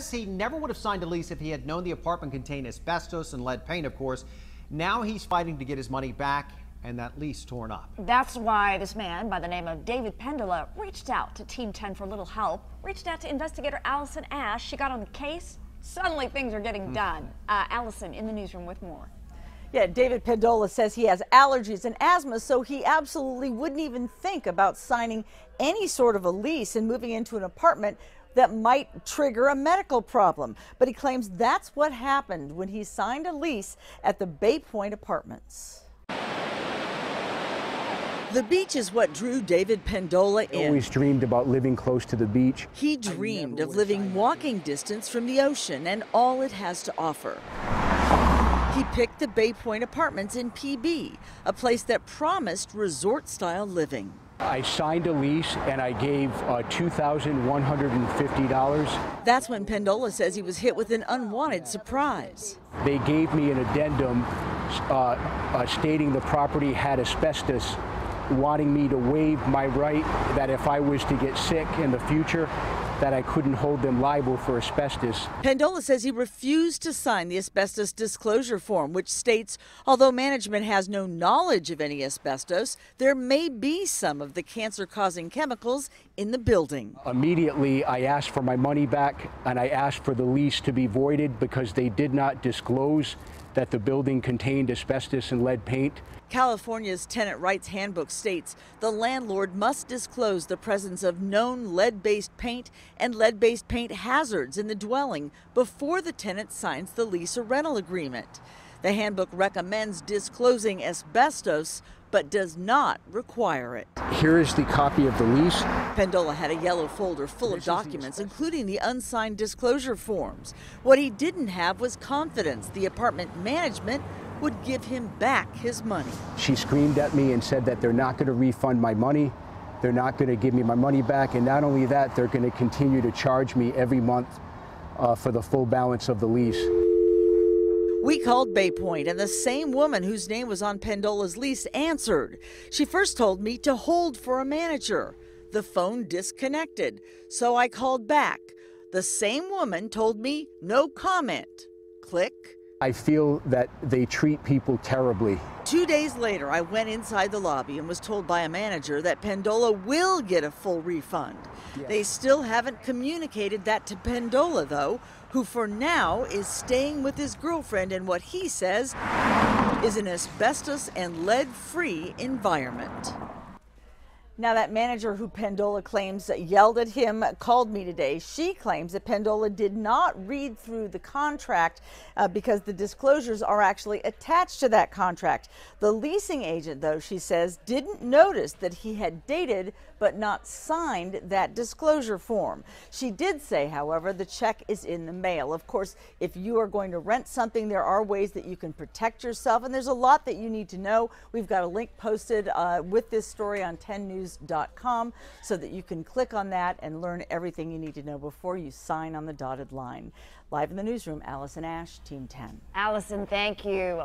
He never would have signed a lease if he had known the apartment contained asbestos and lead paint, of course. Now he's fighting to get his money back and that lease torn up. That's why this man by the name of David Pendola reached out to Team 10 for a little help, reached out to investigator Allison Ash. She got on the case. Suddenly things are getting done. Allison in the newsroom with more. Yeah, David Pendola says he has allergies and asthma, so he absolutely wouldn't even think about signing any sort of a lease and moving into an apartment that might trigger a medical problem. But he claims that's what happened when he signed a lease at the Bay Point Apartments. The beach is what drew David Pendola in. I always dreamed about living close to the beach. He dreamed of living walking distance from the ocean and all it has to offer. He picked the Bay Point Apartments in PB, a place that promised resort-style living. I signed a lease and I gave $2,150. That's when Pendola says he was hit with an unwanted surprise. They gave me an addendum stating the property had asbestos, wanting me to waive my right that if I was to get sick in the future, that I couldn't hold them liable for asbestos. Pendola says he refused to sign the asbestos disclosure form, which states, although management has no knowledge of any asbestos, there may be some of the cancer-causing chemicals in the building. Immediately, I asked for my money back and I asked for the lease to be voided because they did not disclose that the building contained asbestos and lead paint. California's Tenant Rights Handbook states the landlord must disclose the presence of known lead-based paint and lead-based paint hazards in the dwelling before the tenant signs the lease or rental agreement. The handbook recommends disclosing asbestos, but does not require it. Here is the copy of the lease. Pendola had a yellow folder full of documents, including the unsigned disclosure forms. What he didn't have was confidence the apartment management would give him back his money. She screamed at me and said that they're not going to refund my money. They're not going to give me my money back. And not only that, they're going to continue to charge me every month for the full balance of the lease. We called Bay Point, and the same woman whose name was on Pendola's lease answered. She first told me to hold for a manager. The phone disconnected, so I called back. The same woman told me no comment. Click. I feel that they treat people terribly. 2 days later, I went inside the lobby and was told by a manager that Pendola will get a full refund. Yes. They still haven't communicated that to Pendola, though, who for now is staying with his girlfriend in what he says is an asbestos and lead-free environment. Now, that manager who Pendola claims yelled at him called me today. She claims that Pendola did not read through the contract because the disclosures are actually attached to that contract. The leasing agent, though, she says, didn't notice that he had dated but not signed that disclosure form. She did say, however, the check is in the mail. Of course, if you are going to rent something, there are ways that you can protect yourself, and there's a lot that you need to know. We've got a link posted with this story on 10news.com so that you can click on that and learn everything you need to know before you sign on the dotted line. Live in the newsroom, Allison Ash, Team 10. Allison, thank you.